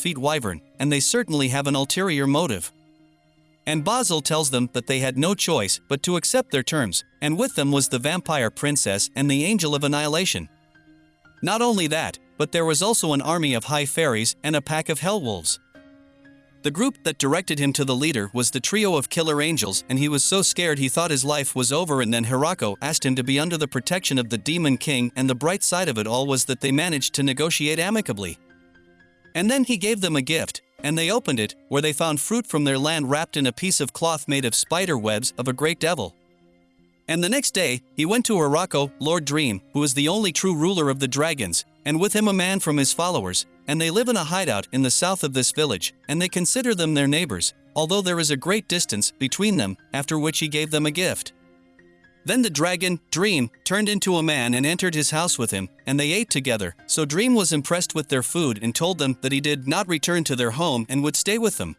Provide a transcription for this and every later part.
feet wyvern, and they certainly have an ulterior motive. And Basil tells them that they had no choice but to accept their terms, and with them was the vampire princess and the angel of annihilation. Not only that, but there was also an army of high fairies and a pack of hell wolves. The group that directed him to the leader was the trio of killer angels, and he was so scared he thought his life was over, and then Hirako asked him to be under the protection of the Demon King, and the bright side of it all was that they managed to negotiate amicably. And then he gave them a gift, and they opened it, where they found fruit from their land wrapped in a piece of cloth made of spider webs of a great devil. And the next day, he went to Hirako, Lord Dream, who is the only true ruler of the dragons, and with him a man from his followers, and they live in a hideout in the south of this village, and they consider them their neighbors, although there is a great distance between them, after which he gave them a gift. Then the dragon, Dream, turned into a man and entered his house with him, and they ate together, so Dream was impressed with their food and told them that he did not return to their home and would stay with them.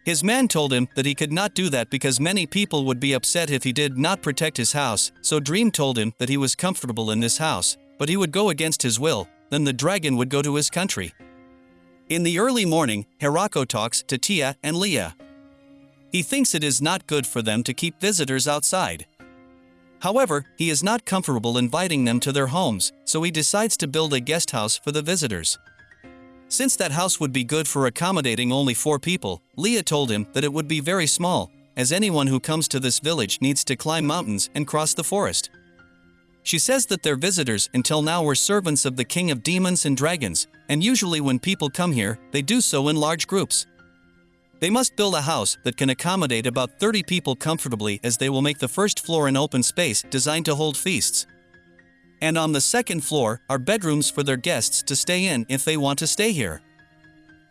His man told him that he could not do that because many people would be upset if he did not protect his house, so Dream told him that he was comfortable in this house, but he would go against his will, then the dragon would go to his country. In the early morning, Hirako talks to Tia and Leah. He thinks it is not good for them to keep visitors outside. However, he is not comfortable inviting them to their homes, so he decides to build a guest house for the visitors. Since that house would be good for accommodating only 4 people, Leah told him that it would be very small, as anyone who comes to this village needs to climb mountains and cross the forest. She says that their visitors until now were servants of the king of demons and dragons, and usually when people come here, they do so in large groups. They must build a house that can accommodate about 30 people comfortably, as they will make the first floor an open space designed to hold feasts. And on the second floor are bedrooms for their guests to stay in if they want to stay here.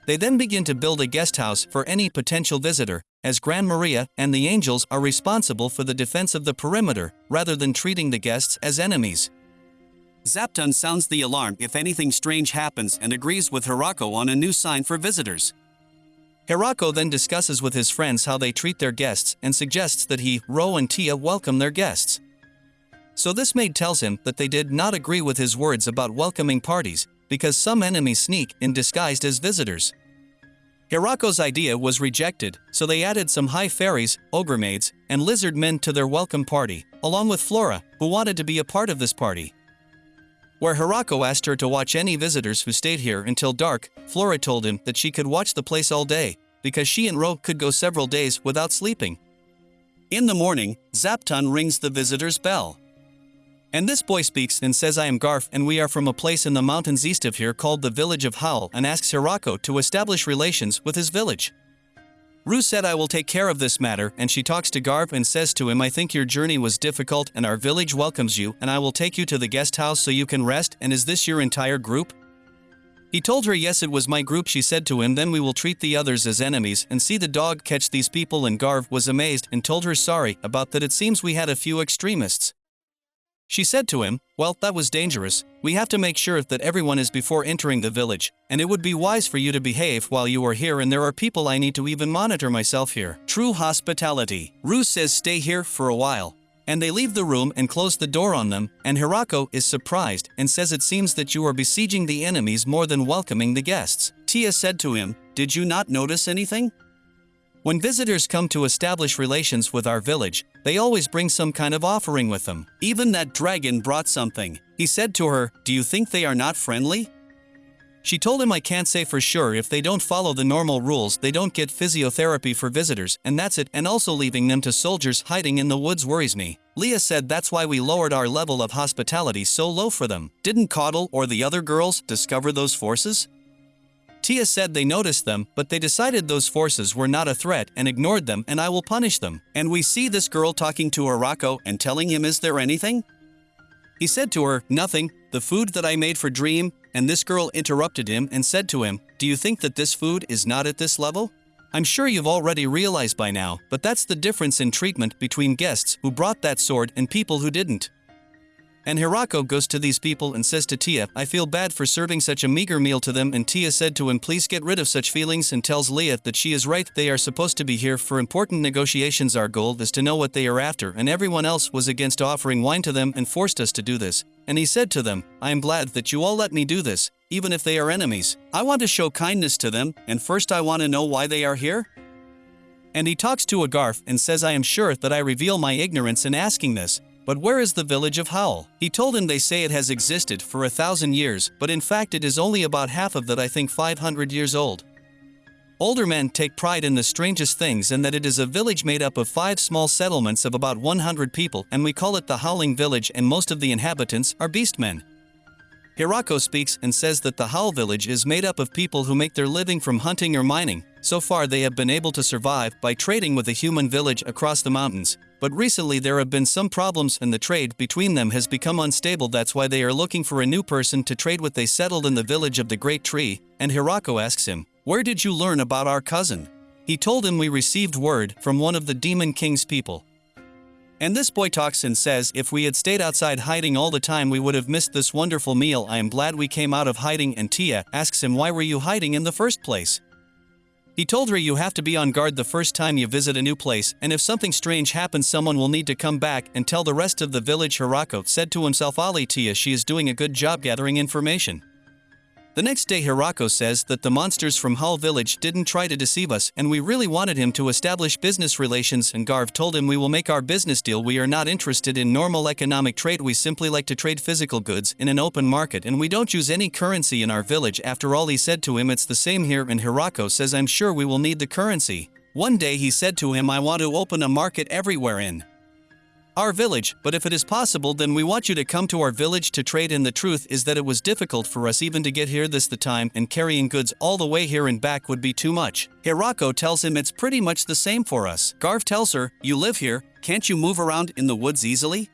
They then begin to build a guest house for any potential visitor, as Gran Maria and the angels are responsible for the defense of the perimeter, rather than treating the guests as enemies. Zapton sounds the alarm if anything strange happens and agrees with Hirako on a new sign for visitors. Hirako then discusses with his friends how they treat their guests and suggests that he, Ro and Tia welcome their guests. So this maid tells him that they did not agree with his words about welcoming parties, because some enemies sneak in disguised as visitors. Hirako's idea was rejected, so they added some high fairies, ogre maids, and lizard men to their welcome party, along with Flora, who wanted to be a part of this party. Where Hirako asked her to watch any visitors who stayed here until dark, Flora told him that she could watch the place all day, because she and Ro could go several days without sleeping. In the morning, Zapton rings the visitor's bell. And this boy speaks and says, "I am Garf, and we are from a place in the mountains east of here called the village of Howl," and asks Hirako to establish relations with his village. Ru said, "I will take care of this matter," and she talks to Garf and says to him, "I think your journey was difficult and our village welcomes you, and I will take you to the guest house so you can rest, and is this your entire group?" He told her yes, it was my group. She said to him, "Then we will treat the others as enemies and see the dog catch these people," and Garv was amazed and told her sorry about that. It seems we had a few extremists. She said to him, "Well, that was dangerous. We have to make sure that everyone is before entering the village, and it would be wise for you to behave while you are here, and there are people I need to even monitor myself here." True hospitality. Ru says stay here for a while. And they leave the room and close the door on them, and Hirako is surprised and says it seems that you are besieging the enemies more than welcoming the guests. Tia said to him, "Did you not notice anything? When visitors come to establish relations with our village, they always bring some kind of offering with them. Even that dragon brought something." He said to her, "Do you think they are not friendly?" She told him, "I can't say for sure. If they don't follow the normal rules, they don't get physiotherapy for visitors, and that's it, and also leaving them to soldiers hiding in the woods worries me." Leah said, "That's why we lowered our level of hospitality so low for them." Didn't Caudle or the other girls discover those forces? Tia said they noticed them, but they decided those forces were not a threat and ignored them, and I will punish them. And we see this girl talking to Hirako and telling him, "Is there anything?" He said to her, "Nothing, the food that I made for Dream," and this girl interrupted him and said to him, "Do you think that this food is not at this level? I'm sure you've already realized by now, but that's the difference in treatment between guests who brought that sword and people who didn't." And Hirako goes to these people and says to Tia, "I feel bad for serving such a meager meal to them," and Tia said to him, "Please get rid of such feelings," and tells Leah that she is right. They are supposed to be here for important negotiations. Our goal is to know what they are after, and everyone else was against offering wine to them and forced us to do this. And he said to them, "I am glad that you all let me do this, even if they are enemies. I want to show kindness to them, and first I want to know why they are here." And he talks to a Garf and says, "I am sure that I reveal my ignorance in asking this, but where is the village of Howl?" He told him they say it has existed for 1,000 years, but in fact it is only about half of that, I think 500 years old. Older men take pride in the strangest things, and that it is a village made up of 5 small settlements of about 100 people, and we call it the Howling Village, and most of the inhabitants are beastmen. Hirako speaks and says that the Howl Village is made up of people who make their living from hunting or mining. So far they have been able to survive by trading with a human village across the mountains, but recently there have been some problems and the trade between them has become unstable. That's why they are looking for a new person to trade with. They settled in the village of the Great Tree, and Hirako asks him, "Where did you learn about our cousin?" He told him, "We received word from one of the Demon King's people." And this boy talks and says, "If we had stayed outside hiding all the time, we would have missed this wonderful meal. I am glad we came out of hiding." And Tia asks him, "Why were you hiding in the first place?" He told her, "You have to be on guard the first time you visit a new place, and if something strange happens, someone will need to come back and tell the rest of the village." Hirako said to himself, "Ali Tia, she is doing a good job gathering information." The next day Hirako says that the monsters from Howl Village didn't try to deceive us, and we really wanted him to establish business relations. And Garv told him, "We will make our business deal. We are not interested in normal economic trade. We simply like to trade physical goods in an open market, and we don't use any currency in our village." After all, he said to him, "It's the same here." And Hirako says, "I'm sure we will need the currency." One day he said to him, "I want to open a market everywhere in our village, but if it is possible, then we want you to come to our village to trade." And the truth is that it was difficult for us even to get here this the time, and carrying goods all the way here and back would be too much. Hirako tells him it's pretty much the same for us. Garv tells her, "You live here, can't you move around in the woods easily?"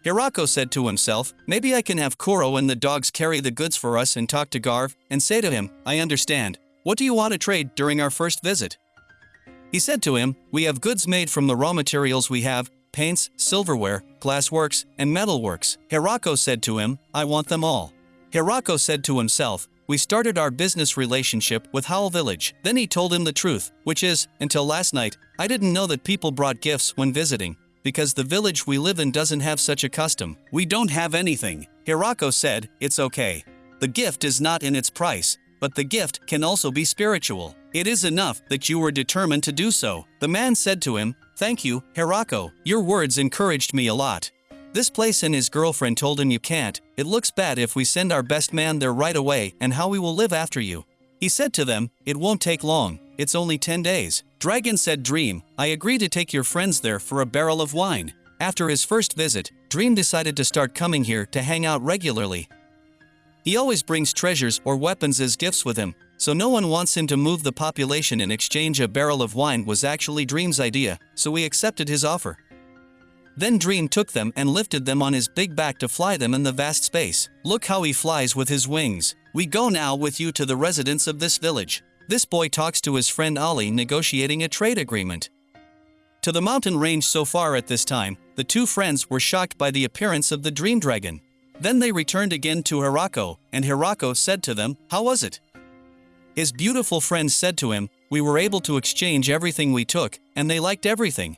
Hirako said to himself, "Maybe I can have Kuro and the dogs carry the goods for us," and talk to Garv and say to him, "I understand. What do you want to trade during our first visit?" He said to him, "We have goods made from the raw materials we have, paints, silverware, glassworks, and metalworks." Hirako said to him, "I want them all." Hirako said to himself, "We started our business relationship with Howl Village." Then he told him the truth, which is, until last night, I didn't know that people brought gifts when visiting, because the village we live in doesn't have such a custom. We don't have anything. Hirako said, "It's okay. The gift is not in its price, but the gift can also be spiritual. It is enough that you were determined to do so." The man said to him, "Thank you, Hirako. Your words encouraged me a lot." This place, and his girlfriend told him, "You can't. It looks bad if we send our best man there right away, and how we will live after you." He said to them, "It won't take long. It's only 10 days. Dragon said, "Dream, I agree to take your friends there for a barrel of wine." After his first visit, Dream decided to start coming here to hang out regularly. He always brings treasures or weapons as gifts with him, so no one wants him to move the population in exchange. A barrel of wine was actually Dream's idea, so we accepted his offer. Then Dream took them and lifted them on his big back to fly them in the vast space. Look how he flies with his wings. We go now with you to the residents of this village. This boy talks to his friend Ali, negotiating a trade agreement. To the mountain range. So far at this time, the two friends were shocked by the appearance of the Dream Dragon. Then they returned again to Hirako, and Hirako said to them, "How was it?" His beautiful friend said to him, "We were able to exchange everything we took, and they liked everything."